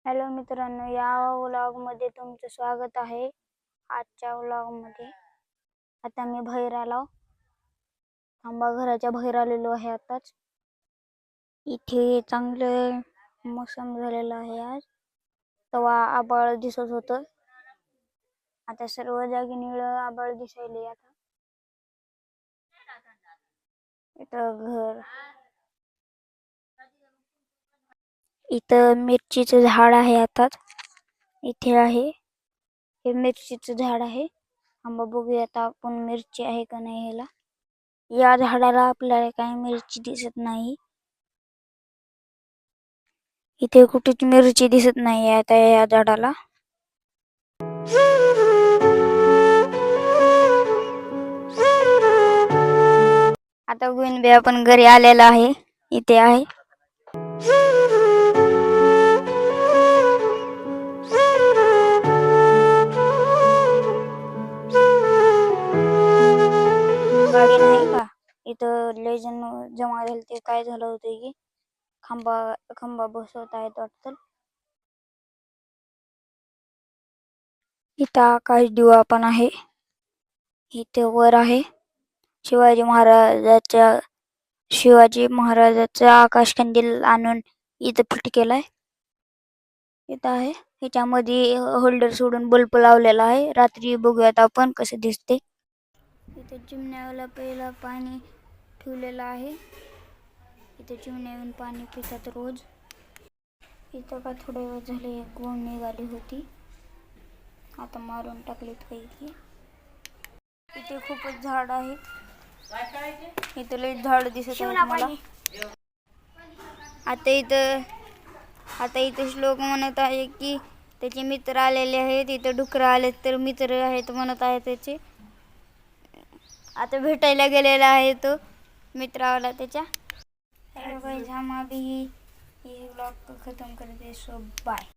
Hello मित्रांनो, या व्लॉगमध्ये तुमचं स्वागत आहे. आजच्या व्लॉगमध्ये आता मी बाहेर आलो. थांबा, घराच्या बाहेर आलेलो आहे आताच. इथे चांगलं मोसम झालेलं आहे. आज तवा आभाळ दिसत होतं, आता सर्व जागी निळं आभाळ दिसायले. आता इथं घर, इथं मिरचीचं झाड आहे. आता इथे आहे, हे मिरचीचं झाड आहे. आंबा बघूया आता आपण मिरची आहे का नाही. ह्याला, या झाडाला आपल्याला काही मिरची दिसत नाही. इथे कुठेच मिरची दिसत नाही आता या झाडाला. आता गुणबे आपण घरी आलेला आहे. इथे आहे. गाडी नाही का, इथं लय जण जमा झाले. ते काय झालं होतं की खंबा बसवत आहेत वाटतं. इथं आकाश दिवा पण आहे. इथे वर आहे शिवाजी महाराजाचा आकाश कंदील आणून इथं फिट केलाय. इथं आहे, ह्याच्यामध्ये होल्डर सोडून बल्ब लावलेला आहे. रात्री बघूयात आपण कसं दिसते. इथे चिमण्याला पहिला पाणी ठेवलेलं आहे. इथे चिमण्या येऊन पाणी पितात रोज. इथं का थोडे वेळ झाले एक गोण निघाली होती, आता मारून टाकलीत काही. इथे खूपच झाड आहेत. इथे लई झाड दिसत आहेत मला. आता इथं श्लोक म्हणत आहे की त्याचे मित्र आलेले आहेत. इथं डुकर आले तर मित्र आहेत म्हणत आहे त्याचे. आता भेटायला गेलेला आहे तो मित्रावाला त्याच्या. हेलो गाइस, हम अभी ये व्लॉग को खत्म करते, सो बाय.